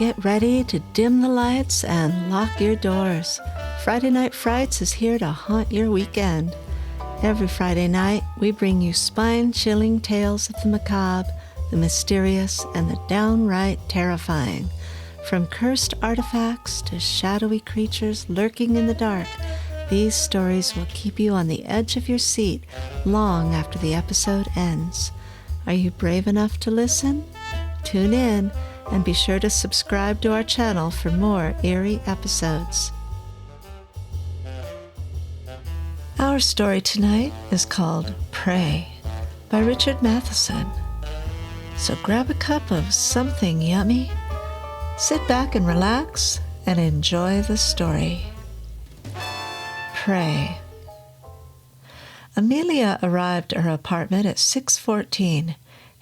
get ready to dim the lights and lock your doors. Friday Night Frights is here to haunt your weekend. Every Friday night, we bring you spine-chilling tales of the macabre, the mysterious, and the downright terrifying. From cursed artifacts to shadowy creatures lurking in the dark, these stories will keep you on the edge of your seat long after the episode ends. Are you brave enough to listen? Tune in and be sure to subscribe to our channel for more eerie episodes. Our story tonight is called Pray by Richard Matheson. So grab a cup of something yummy, sit back and relax, and enjoy the story. Pray. Amelia arrived at her apartment at 6:14.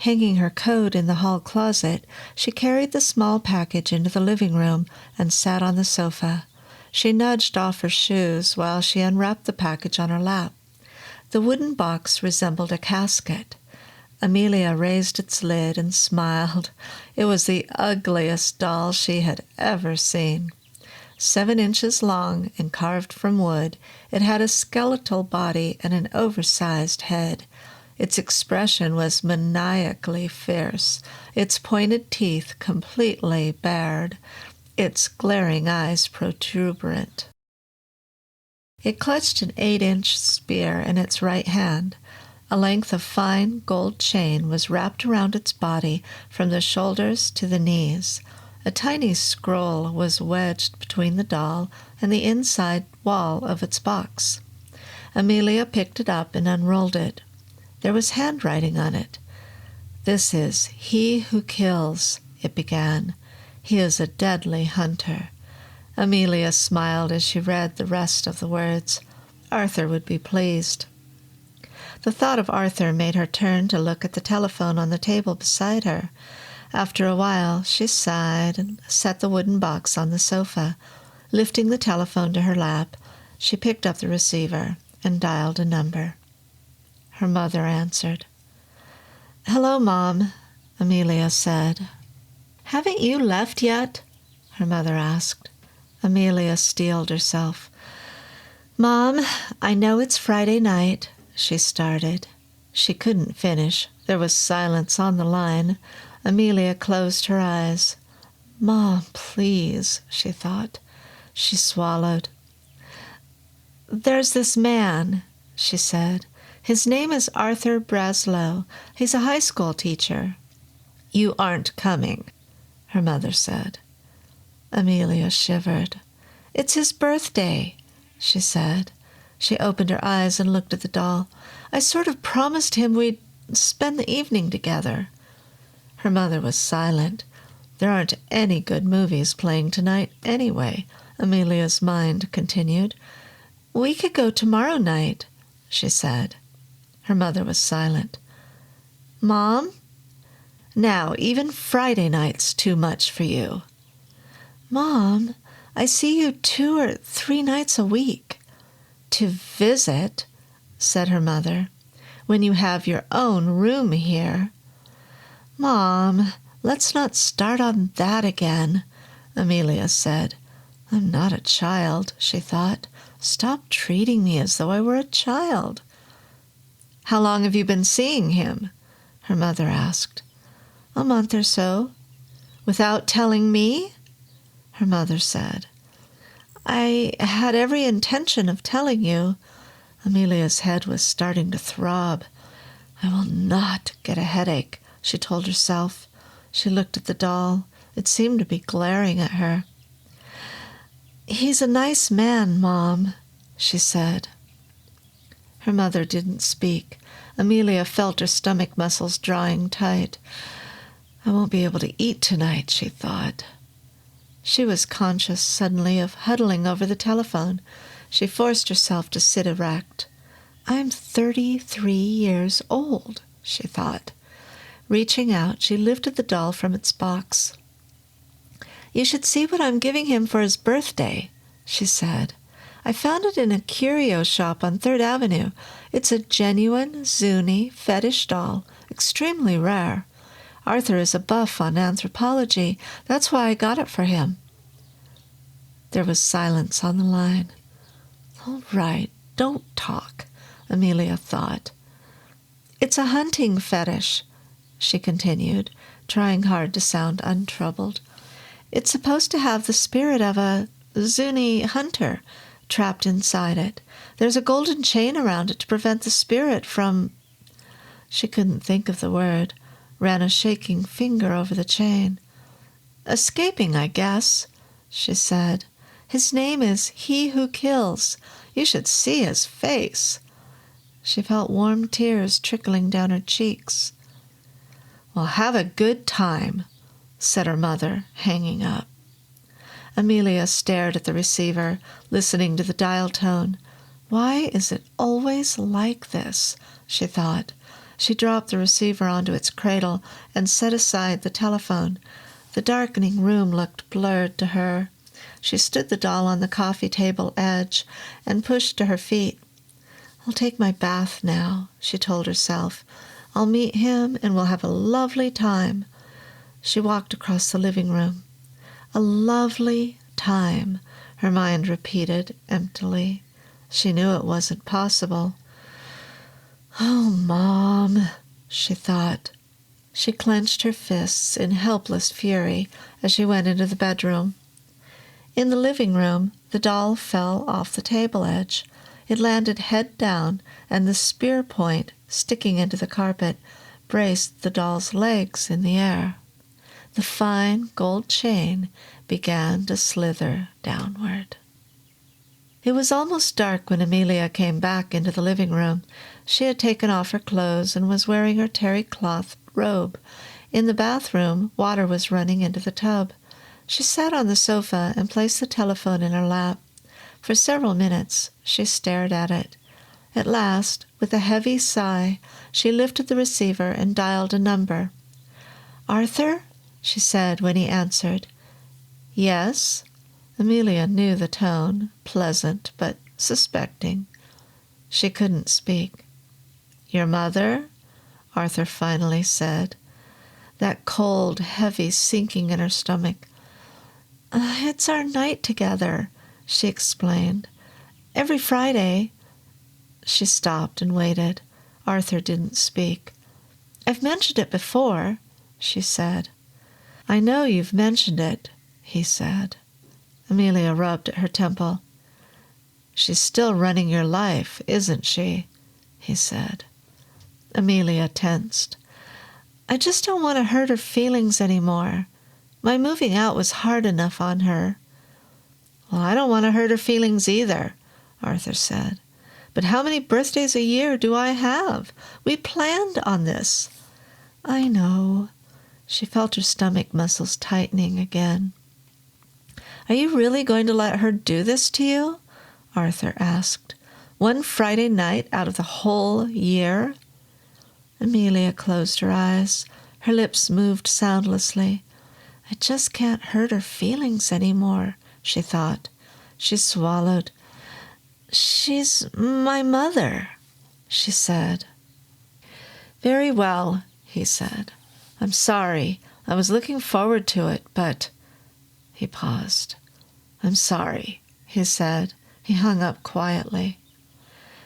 Hanging her coat in the hall closet, she carried the small package into the living room and sat on the sofa. She nudged off her shoes while she unwrapped the package on her lap. The wooden box resembled a casket. Amelia raised its lid and smiled. It was the ugliest doll she had ever seen. 7 inches long and carved from wood, it had a skeletal body and an oversized head. Its expression was maniacally fierce, its pointed teeth completely bared, its glaring eyes protuberant. It clutched an 8-inch spear in its right hand. A length of fine gold chain was wrapped around its body from the shoulders to the knees. A tiny scroll was wedged between the doll and the inside wall of its box. Amelia picked it up and unrolled it. There was handwriting on it. "This is he who kills," it began. "He is a deadly hunter." Amelia smiled as she read the rest of the words. Arthur would be pleased. The thought of Arthur made her turn to look at the telephone on the table beside her. After a while, she sighed and set the wooden box on the sofa. Lifting the telephone to her lap, she picked up the receiver and dialed a number. Her mother answered. "Hello, Mom," Amelia said. "Haven't you left yet?" her mother asked. Amelia steeled herself. "Mom, I know it's Friday night," she started. She couldn't finish. There was silence on the line. Amelia closed her eyes. "Mom, please," she thought. She swallowed. "There's this man," she said. "His name is Arthur Braslow. He's a high school teacher." "You aren't coming," her mother said. Amelia shivered. "It's his birthday," she said. She opened her eyes and looked at the doll. "I sort of promised him we'd spend the evening together." Her mother was silent. "There aren't any good movies playing tonight anyway," Amelia's mind continued. "We could go tomorrow night," she said. Her mother was silent. "Mom? Now, even Friday night's too much for you." "Mom, I see you 2 or 3 nights a week." "To visit," said her mother, "when you have your own room here." "Mom, let's not start on that again," Amelia said. "I'm not a child," she thought. "Stop treating me as though I were a child." "How long have you been seeing him?" her mother asked. "A month or so." "Without telling me?" her mother said. "I had every intention of telling you." Amelia's head was starting to throb. "I will not get a headache," she told herself. She looked at the doll. It seemed to be glaring at her. "He's a nice man, Mom," she said. Her mother didn't speak. Amelia felt her stomach muscles drawing tight. "I won't be able to eat tonight," she thought. She was conscious suddenly of huddling over the telephone. She forced herself to sit erect. "I'm 33 years old," she thought. Reaching out, she lifted the doll from its box. "You should see what I'm giving him for his birthday," she said. "I found it in a curio shop on 3rd Avenue. It's a genuine Zuni fetish doll, extremely rare. Arthur is a buff on anthropology. That's why I got it for him." There was silence on the line. "All right, don't talk," Amelia thought. "It's a hunting fetish," she continued, trying hard to sound untroubled. "It's supposed to have the spirit of a Zuni hunter trapped inside it. There's a golden chain around it to prevent the spirit from—" She couldn't think of the word, ran a shaking finger over the chain. "Escaping, I guess," she said. "His name is He Who Kills. You should see his face." She felt warm tears trickling down her cheeks. "Well, have a good time," said her mother, hanging up. Amelia stared at the receiver, listening to the dial tone. "Why is it always like this?" she thought. She dropped the receiver onto its cradle and set aside the telephone. The darkening room looked blurred to her. She stood the doll on the coffee table edge and pushed to her feet. "I'll take my bath now," she told herself. "I'll meet him and we'll have a lovely time." She walked across the living room. "A lovely time," her mind repeated emptily. She knew it wasn't possible. "Oh, Mom," she thought. She clenched her fists in helpless fury as she went into the bedroom. In the living room, the doll fell off the table edge. It landed head down, and the spear point, sticking into the carpet, braced the doll's legs in the air. The fine gold chain began to slither downward. It was almost dark when Amelia came back into the living room. She had taken off her clothes and was wearing her terry cloth robe. In the bathroom, water was running into the tub. She sat on the sofa and placed the telephone in her lap. For several minutes, she stared at it. At last, with a heavy sigh, she lifted the receiver and dialed a number. "Arthur?" she said when he answered. "Yes." Amelia knew the tone, pleasant but suspecting. She couldn't speak. "Your mother?" Arthur finally said, that cold, heavy sinking in her stomach. "It's our night together," she explained. "Every Friday." She stopped and waited. Arthur didn't speak. "I've mentioned it before," she said. "I know you've mentioned it," he said. Amelia rubbed at her temple. "She's still running your life, isn't she?" he said. Amelia tensed. "I just don't want to hurt her feelings anymore. My moving out was hard enough on her." "Well, I don't want to hurt her feelings either," Arthur said. "But how many birthdays a year do I have? We planned on this." "I know." She felt her stomach muscles tightening again. "Are you really going to let her do this to you?" Arthur asked. "One Friday night out of the whole year?" Amelia closed her eyes. Her lips moved soundlessly. "I just can't hurt her feelings anymore," she thought. She swallowed. "She's my mother," she said. "Very well," he said. "I'm sorry. I was looking forward to it, but—" He paused. "I'm sorry," he said. He hung up quietly.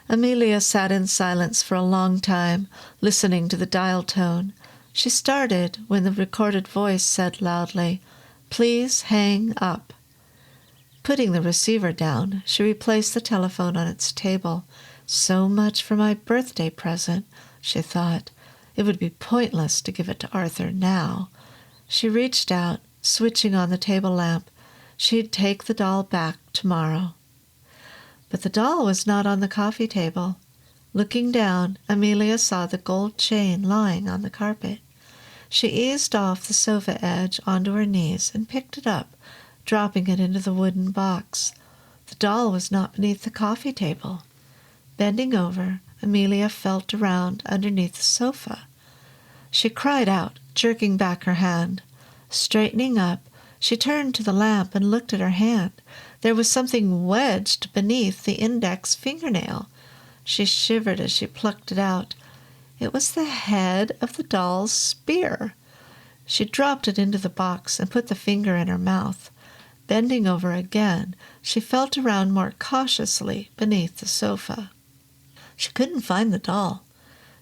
Amelia sat in silence for a long time, listening to the dial tone. She started when the recorded voice said loudly, "Please hang up." Putting the receiver down, she replaced the telephone on its table. "So much for my birthday present," she thought. It would be pointless to give it to Arthur now. She reached out, switching on the table lamp. She'd take the doll back tomorrow. But the doll was not on the coffee table. Looking down, Amelia saw the gold chain lying on the carpet. She eased off the sofa edge onto her knees and picked it up, dropping it into the wooden box. The doll was not beneath the coffee table. Bending over, Amelia felt around underneath the sofa. She cried out, jerking back her hand. Straightening up, she turned to the lamp and looked at her hand. There was something wedged beneath the index fingernail. She shivered as she plucked it out. It was the head of the doll's spear. She dropped it into the box and put the finger in her mouth. Bending over again, she felt around more cautiously beneath the sofa. She couldn't find the doll.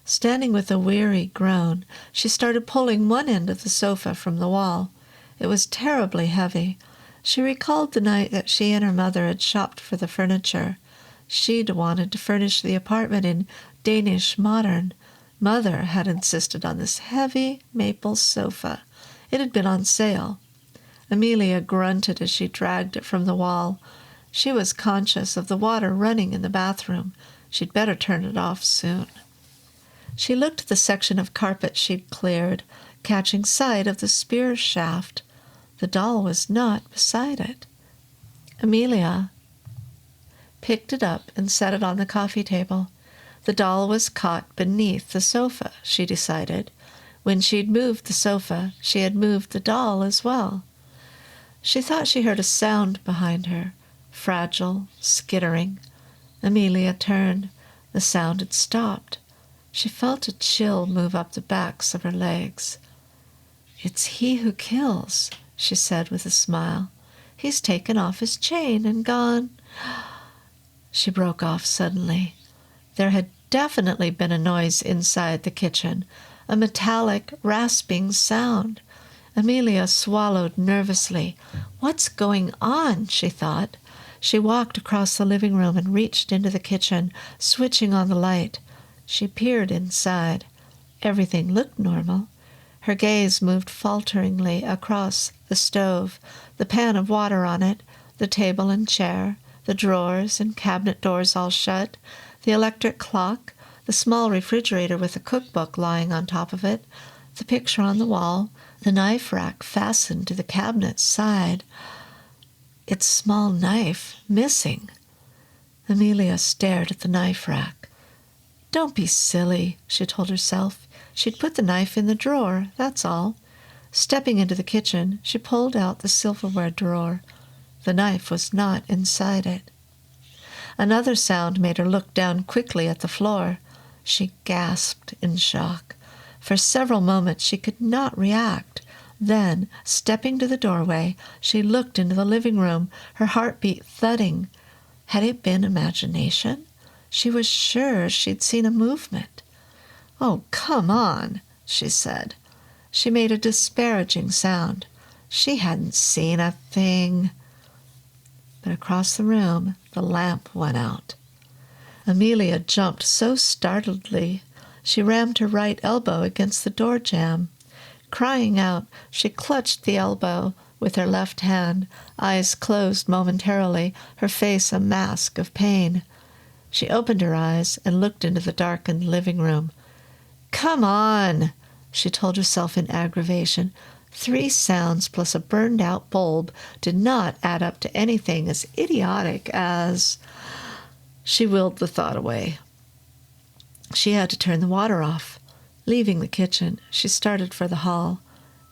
Standing with a weary groan, she started pulling one end of the sofa from the wall. It was terribly heavy. She recalled the night that she and her mother had shopped for the furniture. She'd wanted to furnish the apartment in Danish modern. Mother had insisted on this heavy maple sofa. It had been on sale. Amelia grunted as she dragged it from the wall. She was conscious of the water running in the bathroom. She'd better turn it off soon. She looked at the section of carpet she'd cleared, catching sight of the spear shaft. The doll was not beside it. Amelia picked it up and set it on the coffee table. The doll was caught beneath the sofa, she decided. When she'd moved the sofa, she had moved the doll as well. She thought she heard a sound behind her, fragile, skittering. Amelia turned. The sound had stopped. She felt a chill move up the backs of her legs. "It's he who kills," she said with a smile. "He's taken off his chain and gone." She broke off suddenly. There had definitely been a noise inside the kitchen, a metallic, rasping sound. Amelia swallowed nervously. "What's going on?" she thought. She walked across the living room and reached into the kitchen, switching on the light. She peered inside. Everything looked normal. Her gaze moved falteringly across the stove, the pan of water on it, the table and chair, the drawers and cabinet doors all shut, the electric clock, the small refrigerator with a cookbook lying on top of it, the picture on the wall, the knife rack fastened to the cabinet's side. Its small knife missing. Amelia stared at the knife rack. "Don't be silly," she told herself. She'd put the knife in the drawer, that's all. Stepping into the kitchen, she pulled out the silverware drawer. The knife was not inside it. Another sound made her look down quickly at the floor. She gasped in shock. For several moments she could not react. Then, stepping to the doorway, she looked into the living room, her heartbeat thudding. Had it been imagination? She was sure she'd seen a movement. "Oh, come on," she said. She made a disparaging sound. She hadn't seen a thing. But across the room, the lamp went out. Amelia jumped so startledly, she rammed her right elbow against the door jamb. Crying out, she clutched the elbow with her left hand, eyes closed momentarily, her face a mask of pain. She opened her eyes and looked into the darkened living room. "Come on," she told herself in aggravation. 3 sounds plus a burned-out bulb did not add up to anything as idiotic as... She willed the thought away. She had to turn the water off. Leaving the kitchen, she started for the hall.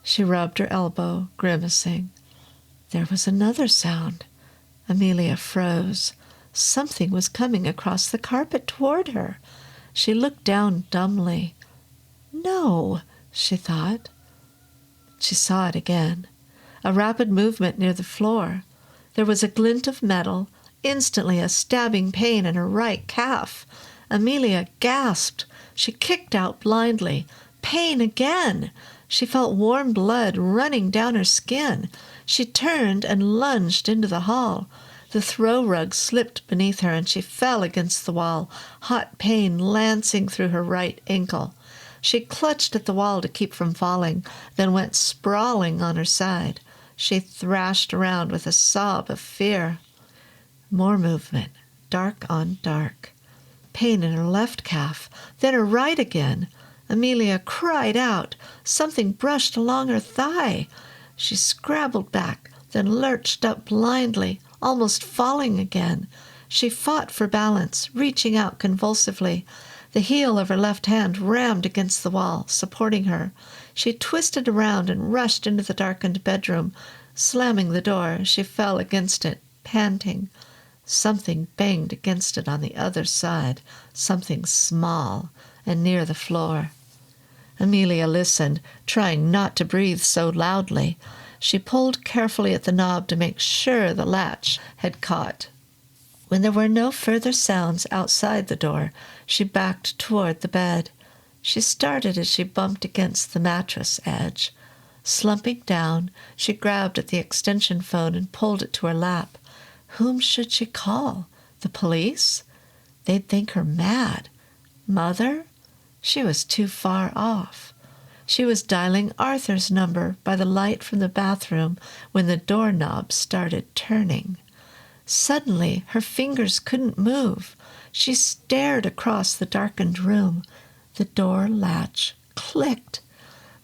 She rubbed her elbow, grimacing. There was another sound. Amelia froze. Something was coming across the carpet toward her. She looked down dumbly. "No," she thought. She saw it again. A rapid movement near the floor. There was a glint of metal, instantly a stabbing pain in her right calf. Amelia gasped. She kicked out blindly. Pain again! She felt warm blood running down her skin. She turned and lunged into the hall. The throw rug slipped beneath her and she fell against the wall, hot pain lancing through her right ankle. She clutched at the wall to keep from falling, then went sprawling on her side. She thrashed around with a sob of fear. More movement, dark on dark. Pain in her left calf, then her right again. Amelia cried out. Something brushed along her thigh. She scrabbled back, then lurched up blindly, almost falling again. She fought for balance, reaching out convulsively. The heel of her left hand rammed against the wall, supporting her. She twisted around and rushed into the darkened bedroom. Slamming the door, she fell against it, panting. Something banged against it on the other side, something small and near the floor. Amelia listened, trying not to breathe so loudly. She pulled carefully at the knob to make sure the latch had caught. When there were no further sounds outside the door, she backed toward the bed. She started as she bumped against the mattress edge. Slumping down, she grabbed at the extension phone and pulled it to her lap. Whom should she call? The police? They'd think her mad. Mother? She was too far off. She was dialing Arthur's number by the light from the bathroom when the doorknob started turning. Suddenly, her fingers couldn't move. She stared across the darkened room. The door latch clicked.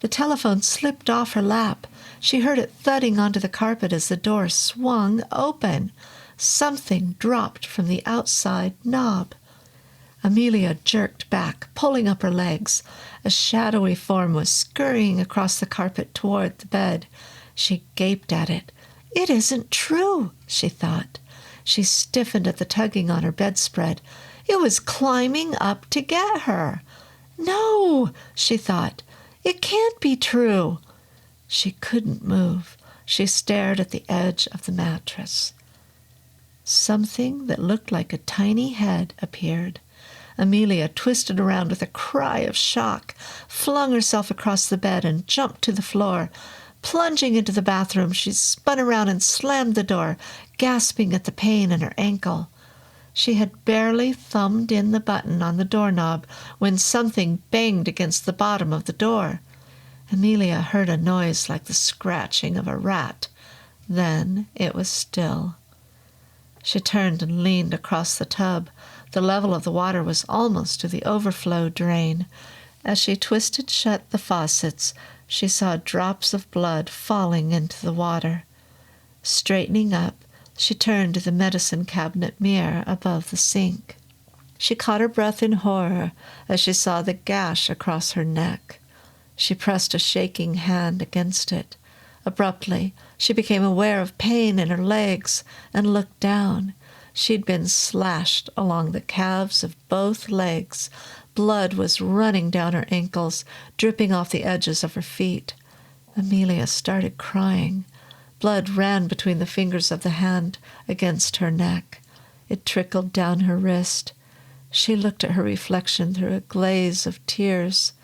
The telephone slipped off her lap. She heard it thudding onto the carpet as the door swung open. Something dropped from the outside knob. Amelia jerked back, pulling up her legs. A shadowy form was scurrying across the carpet toward the bed. She gaped at it. It isn't true, she thought. She stiffened at the tugging on her bedspread. It was climbing up to get her. No, she thought. It can't be true. She couldn't move. She stared at the edge of the mattress. Something that looked like a tiny head appeared. Amelia twisted around with a cry of shock, flung herself across the bed, and jumped to the floor. Plunging into the bathroom, she spun around and slammed the door, gasping at the pain in her ankle. She had barely thumbed in the button on the doorknob when something banged against the bottom of the door. Amelia heard a noise like the scratching of a rat. Then it was still. She turned and leaned across the tub. The level of the water was almost to the overflow drain. As she twisted shut the faucets, she saw drops of blood falling into the water. Straightening up, she turned to the medicine cabinet mirror above the sink. She caught her breath in horror as she saw the gash across her neck. She pressed a shaking hand against it. Abruptly, she became aware of pain in her legs and looked down. She'd been slashed along the calves of both legs. Blood was running down her ankles, dripping off the edges of her feet. Amelia started crying. Blood ran between the fingers of the hand against her neck. It trickled down her wrist. She looked at her reflection through a glaze of tears.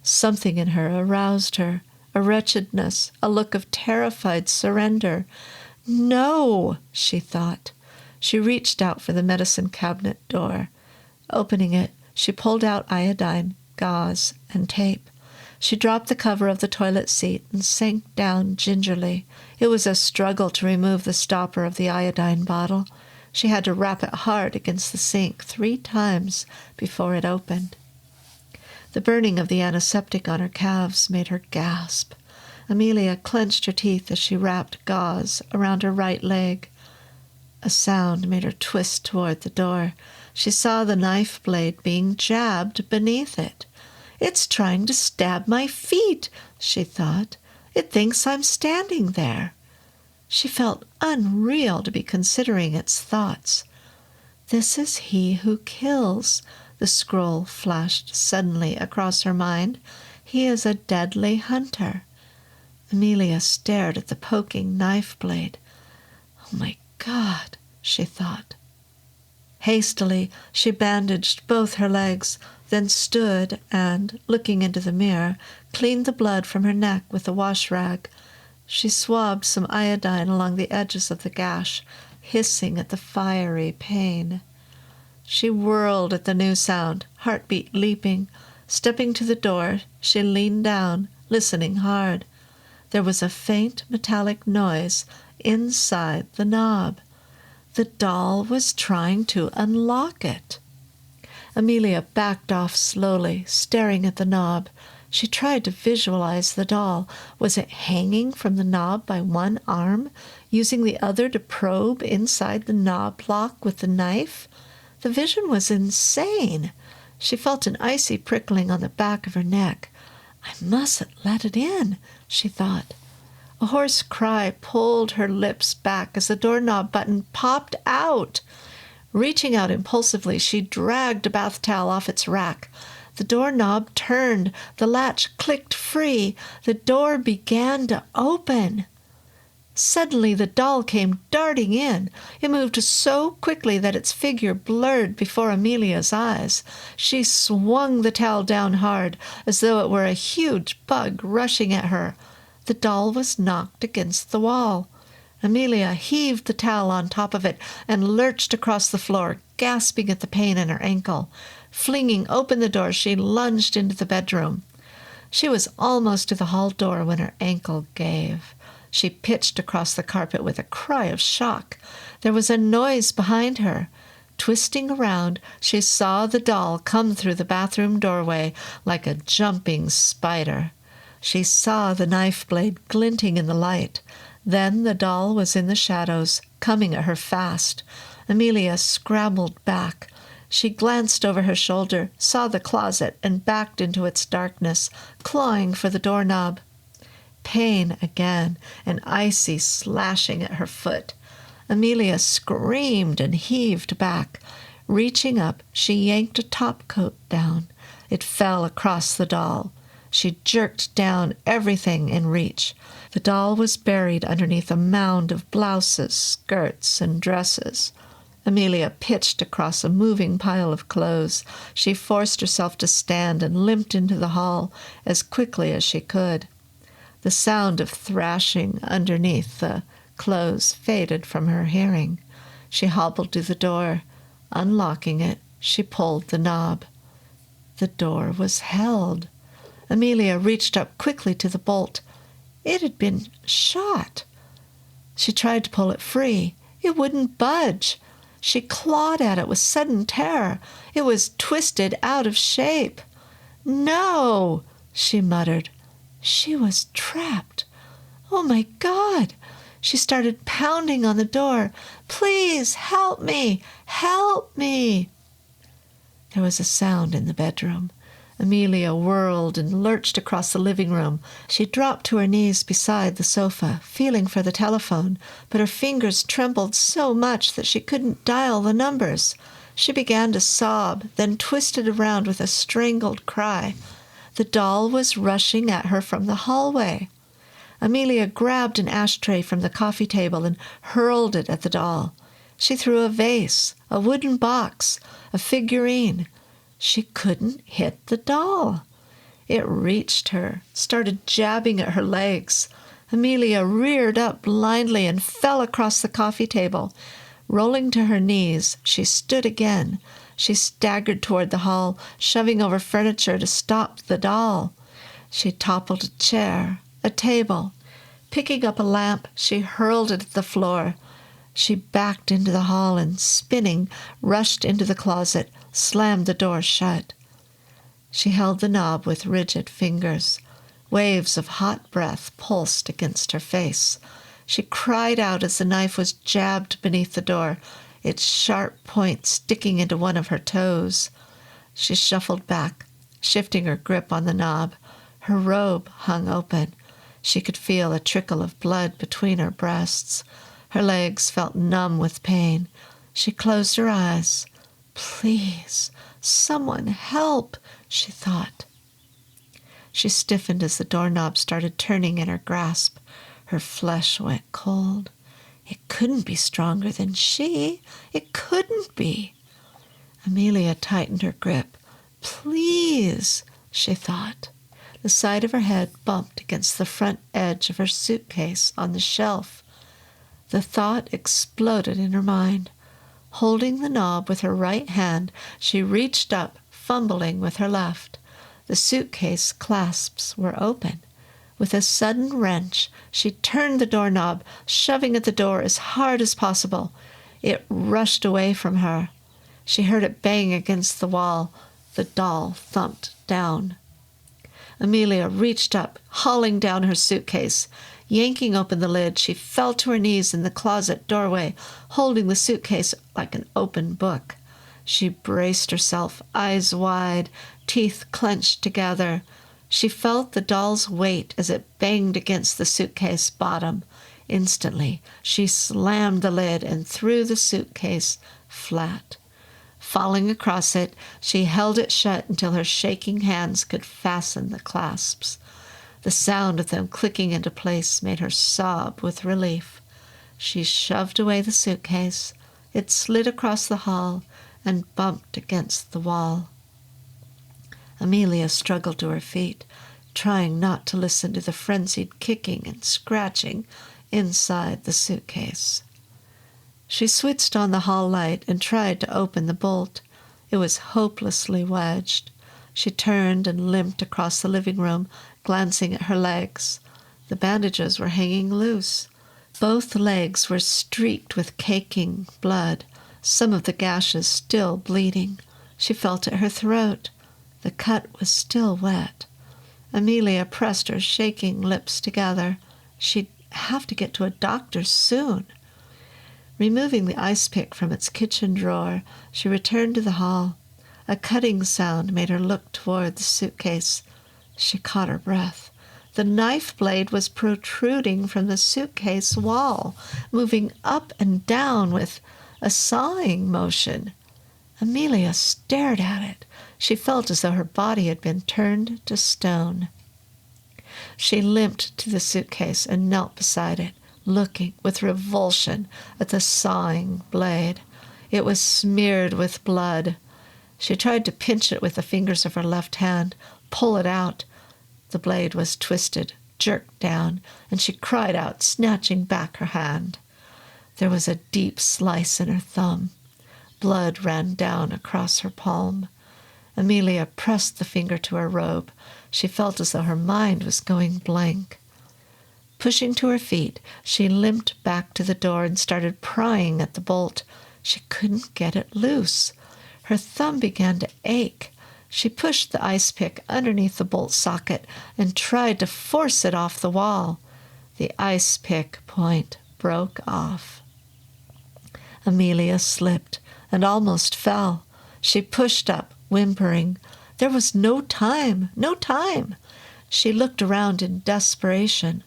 Something in her aroused her, a wretchedness, a look of terrified surrender. No, she thought. She reached out for the medicine cabinet door. Opening it, she pulled out iodine, gauze, and tape. She dropped the cover of the toilet seat and sank down gingerly. It was a struggle to remove the stopper of the iodine bottle. She had to rap it hard against the sink 3 times before it opened. The burning of the antiseptic on her calves made her gasp. Amelia clenched her teeth as she wrapped gauze around her right leg. A sound made her twist toward the door. She saw the knife blade being jabbed beneath it. It's trying to stab my feet, she thought. It thinks I'm standing there. She felt unreal to be considering its thoughts. This is he who kills. The scroll flashed suddenly across her mind. He is a deadly hunter. Amelia stared at the poking knife blade. Oh my God, she thought. Hastily, she bandaged both her legs, then stood and, looking into the mirror, cleaned the blood from her neck with the wash rag. She swabbed some iodine along the edges of the gash, hissing at the fiery pain. She whirled at the new sound, heartbeat leaping. Stepping to the door, she leaned down, listening hard. There was a faint metallic noise inside the knob. The doll was trying to unlock it. Amelia backed off slowly, staring at the knob. She tried to visualize the doll. Was it hanging from the knob by one arm, using the other to probe inside the knob lock with the knife? The vision was insane. She felt an icy prickling on the back of her neck. I mustn't let it in, she thought. A hoarse cry pulled her lips back as the doorknob button popped out. Reaching out impulsively, she dragged a bath towel off its rack. The doorknob turned. The latch clicked free. The door began to open. Suddenly the doll came darting in. It moved so quickly that its figure blurred before Amelia's eyes. She swung the towel down hard, as though it were a huge bug rushing at her. The doll was knocked against the wall. Amelia heaved the towel on top of it and lurched across the floor, gasping at the pain in her ankle. Flinging open the door, she lunged into the bedroom. She was almost to the hall door when her ankle gave. She pitched across the carpet with a cry of shock. There was a noise behind her. Twisting around, she saw the doll come through the bathroom doorway like a jumping spider. She saw the knife blade glinting in the light. Then the doll was in the shadows, coming at her fast. Amelia scrambled back. She glanced over her shoulder, saw the closet, and backed into its darkness, clawing for the doorknob. Pain again, an icy slashing at her foot. Amelia screamed and heaved back. Reaching up, she yanked a topcoat down. It fell across the doll. She jerked down everything in reach. The doll was buried underneath a mound of blouses, skirts, and dresses. Amelia pitched across a moving pile of clothes. She forced herself to stand and limped into the hall as quickly as she could. The sound of thrashing underneath the clothes faded from her hearing. She hobbled to the door. Unlocking it, she pulled the knob. The door was held. Amelia reached up quickly to the bolt. It had been shot. She tried to pull it free. It wouldn't budge. She clawed at it with sudden terror. It was twisted out of shape. "No," she muttered. She was trapped. "Oh, my God!" She started pounding on the door. "Please, help me! Help me!" There was a sound in the bedroom. Amelia whirled and lurched across the living room. She dropped to her knees beside the sofa, feeling for the telephone, but her fingers trembled so much that she couldn't dial the numbers. She began to sob, then twisted around with a strangled cry. The doll was rushing at her from the hallway. Amelia grabbed an ashtray from the coffee table and hurled it at the doll. She threw a vase, a wooden box, a figurine. She couldn't hit the doll. It reached her, started jabbing at her legs. Amelia reared up blindly and fell across the coffee table. Rolling to her knees, she stood again. She staggered toward the hall, shoving over furniture to stop the doll. She toppled a chair, a table. Picking up a lamp, she hurled it at the floor. She backed into the hall and, spinning, rushed into the closet, slammed the door shut. She held the knob with rigid fingers. Waves of hot breath pulsed against her face. She cried out as the knife was jabbed beneath the door, its sharp point sticking into one of her toes. She shuffled back, shifting her grip on the knob. Her robe hung open. She could feel a trickle of blood between her breasts. Her legs felt numb with pain. She closed her eyes. "Please, someone help," she thought. She stiffened as the doorknob started turning in her grasp. Her flesh went cold. It couldn't be stronger than she. It couldn't be. Amelia tightened her grip. "Please," she thought. The side of her head bumped against the front edge of her suitcase on the shelf. The thought exploded in her mind. Holding the knob with her right hand, she reached up, fumbling with her left. The suitcase clasps were open. With a sudden wrench, she turned the doorknob, shoving at the door as hard as possible. It rushed away from her. She heard it bang against the wall. The doll thumped down. Amelia reached up, hauling down her suitcase. Yanking open the lid, she fell to her knees in the closet doorway, holding the suitcase like an open book. She braced herself, eyes wide, teeth clenched together. She felt the doll's weight as it banged against the suitcase bottom. Instantly, she slammed the lid and threw the suitcase flat. Falling across it, she held it shut until her shaking hands could fasten the clasps. The sound of them clicking into place made her sob with relief. She shoved away the suitcase. It slid across the hall and bumped against the wall. Amelia struggled to her feet, trying not to listen to the frenzied kicking and scratching inside the suitcase. She switched on the hall light and tried to open the bolt. It was hopelessly wedged. She turned and limped across the living room, glancing at her legs. The bandages were hanging loose. Both legs were streaked with caking blood, some of the gashes still bleeding. She felt at her throat. The cut was still wet. Amelia pressed her shaking lips together. She'd have to get to a doctor soon. Removing the ice pick from its kitchen drawer, she returned to the hall. A cutting sound made her look toward the suitcase. She caught her breath. The knife blade was protruding from the suitcase wall, moving up and down with a sawing motion. Amelia stared at it. She felt as though her body had been turned to stone. She limped to the suitcase and knelt beside it, looking with revulsion at the sawing blade. It was smeared with blood. She tried to pinch it with the fingers of her left hand, pull it out. The blade was twisted, jerked down, and she cried out, snatching back her hand. There was a deep slice in her thumb. Blood ran down across her palm. Amelia pressed the finger to her robe. She felt as though her mind was going blank. Pushing to her feet, she limped back to the door and started prying at the bolt. She couldn't get it loose. Her thumb began to ache. She pushed the ice pick underneath the bolt socket and tried to force it off the wall. The ice pick point broke off. Amelia slipped and almost fell. She pushed up, whimpering. There was no time. She looked around in desperation.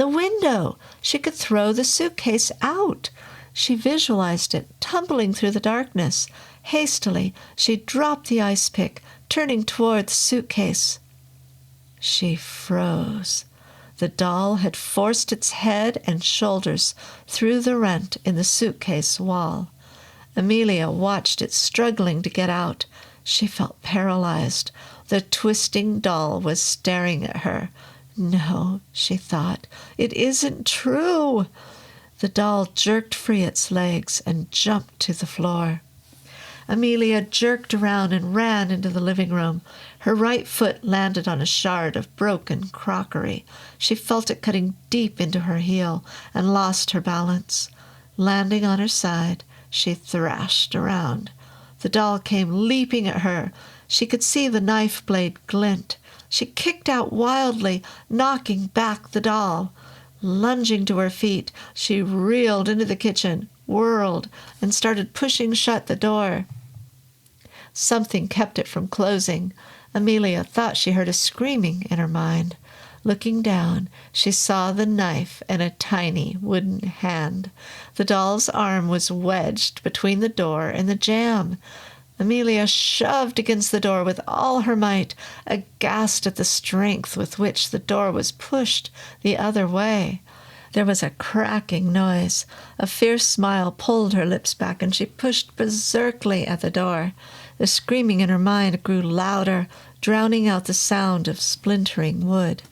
The window! She could throw the suitcase out. She visualized it tumbling through the darkness. Hastily, she dropped the ice pick, turning toward the suitcase. She froze. The doll had forced its head and shoulders through the rent in the suitcase wall. Amelia watched it struggling to get out. She felt paralyzed. The twisting doll was staring at her. No, she thought, it isn't true. The doll jerked free its legs and jumped to the floor. Amelia jerked around and ran into the living room. Her right foot landed on a shard of broken crockery. She felt it cutting deep into her heel and lost her balance. Landing on her side, she thrashed around. The doll came leaping at her. She could see the knife blade glint. She kicked out wildly, knocking back the doll. Lunging to her feet, she reeled into the kitchen, whirled, and started pushing shut the door. Something kept it from closing. Amelia thought she heard a screaming in her mind. Looking down, she saw the knife in a tiny wooden hand. The doll's arm was wedged between the door and the jamb. Amelia shoved against the door with all her might, aghast at the strength with which the door was pushed the other way. There was a cracking noise. A fierce smile pulled her lips back, and she pushed berserkly at the door. The screaming in her mind grew louder, drowning out the sound of splintering wood.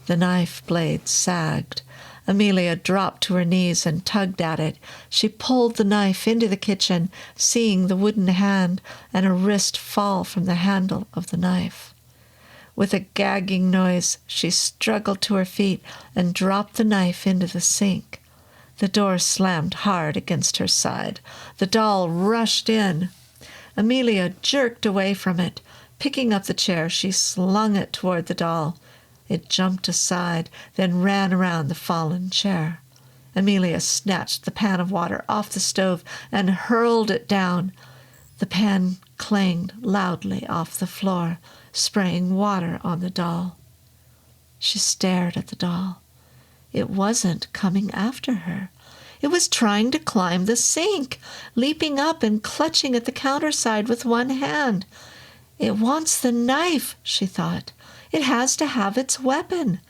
The knife blade sagged. Amelia dropped to her knees and tugged at it. She pulled the knife into the kitchen, seeing the wooden hand and a wrist fall from the handle of the knife. With a gagging noise, she struggled to her feet and dropped the knife into the sink. The door slammed hard against her side. The doll rushed in. Amelia jerked away from it. Picking up the chair, she slung it toward the doll. It jumped aside, then ran around the fallen chair. Amelia snatched the pan of water off the stove and hurled it down. The pan clanged loudly off the floor, spraying water on the doll. She stared at the doll. It wasn't coming after her. It was trying to climb the sink, leaping up and clutching at the counterside with one hand. It wants the knife, she thought. It has to have its weapon.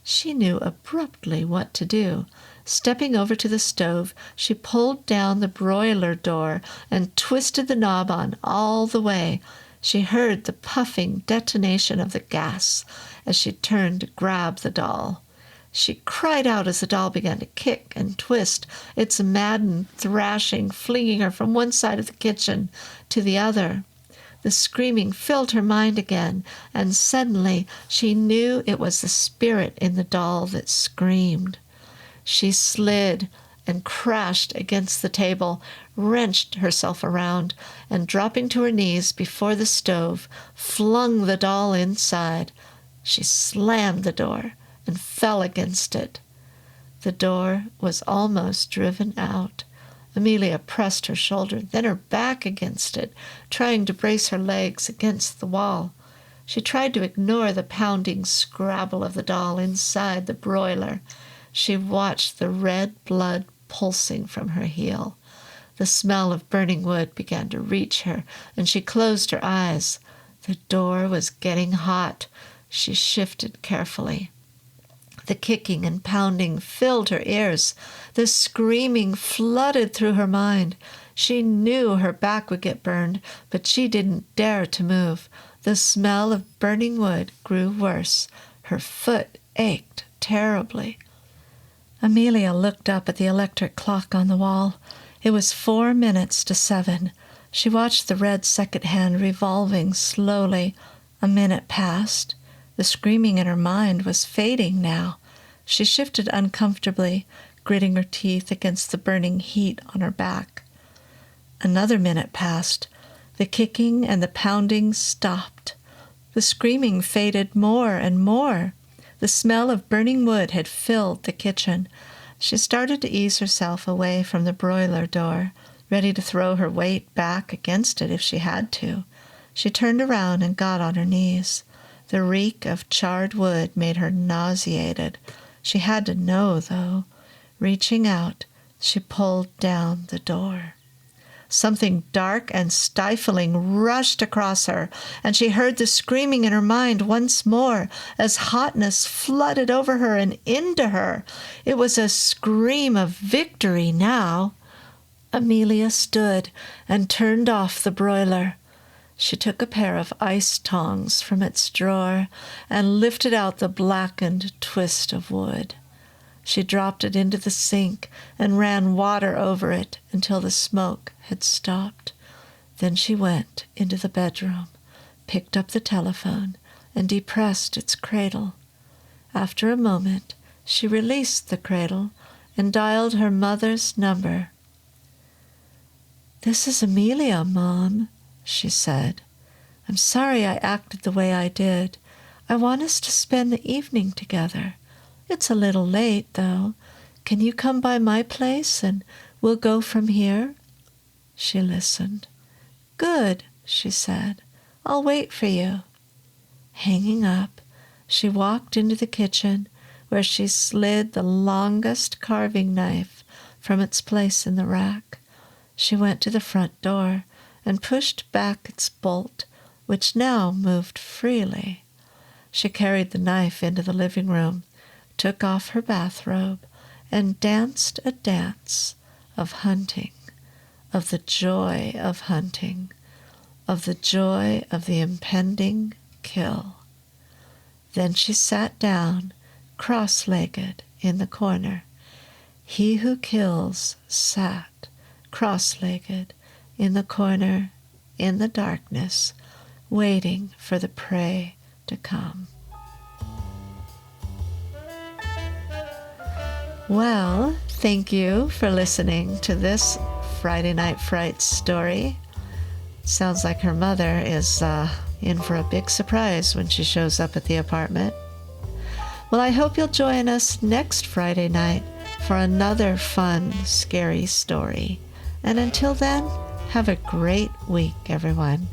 She knew abruptly what to do. Stepping over to the stove, she pulled down the broiler door and twisted the knob on all the way. She heard the puffing detonation of the gas as she turned to grab the doll. She cried out as the doll began to kick and twist, its maddened thrashing flinging her from one side of the kitchen to the other. The screaming filled her mind again, and suddenly she knew it was the spirit in the doll that screamed. She slid and crashed against the table, wrenched herself around, and dropping to her knees before the stove, flung the doll inside. She slammed the door and fell against it. The door was almost driven out. Amelia pressed her shoulder, then her back against it, trying to brace her legs against the wall. She tried to ignore the pounding scrabble of the doll inside the broiler. She watched the red blood pulsing from her heel. The smell of burning wood began to reach her, and she closed her eyes. The door was getting hot. She shifted carefully. The kicking and pounding filled her ears. The screaming flooded through her mind. She knew her back would get burned, but she didn't dare to move. The smell of burning wood grew worse. Her foot ached terribly. Amelia looked up at the electric clock on the wall. It was 4 minutes to 7. She watched the red second hand revolving slowly. A minute passed. The screaming in her mind was fading now. She shifted uncomfortably, gritting her teeth against the burning heat on her back. Another minute passed. The kicking and the pounding stopped. The screaming faded more and more. The smell of burning wood had filled the kitchen. She started to ease herself away from the broiler door, ready to throw her weight back against it if she had to. She turned around and got on her knees. The reek of charred wood made her nauseated. She had to know, though. Reaching out, she pulled down the door. Something dark and stifling rushed across her, and she heard the screaming in her mind once more as hotness flooded over her and into her. It was a scream of victory now. Amelia stood and turned off the broiler. She took a pair of ice tongs from its drawer and lifted out the blackened twist of wood. She dropped it into the sink and ran water over it until the smoke had stopped. Then she went into the bedroom, picked up the telephone, and depressed its cradle. After a moment, she released the cradle and dialed her mother's number. "This is Amelia, Mom," she said. "I'm sorry I acted the way I did. I want us to spend the evening together. It's a little late, though. Can you come by my place and we'll go from here?" She listened. "Good," she said. "I'll wait for you." Hanging up, she walked into the kitchen, where she slid the longest carving knife from its place in the rack. She went to the front door and pushed back its bolt, which now moved freely. She carried the knife into the living room, took off her bathrobe, and danced a dance of hunting, of the joy of hunting, of the joy of the impending kill. Then she sat down, cross-legged, in the corner. He who kills sat, cross-legged, in the corner, in the darkness, waiting for the prey to come. Well, thank you for listening to this Friday Night Frights story. Sounds like her mother is in for a big surprise when she shows up at the apartment. Well, I hope you'll join us next Friday night for another fun, scary story. And until then, have a great week, everyone.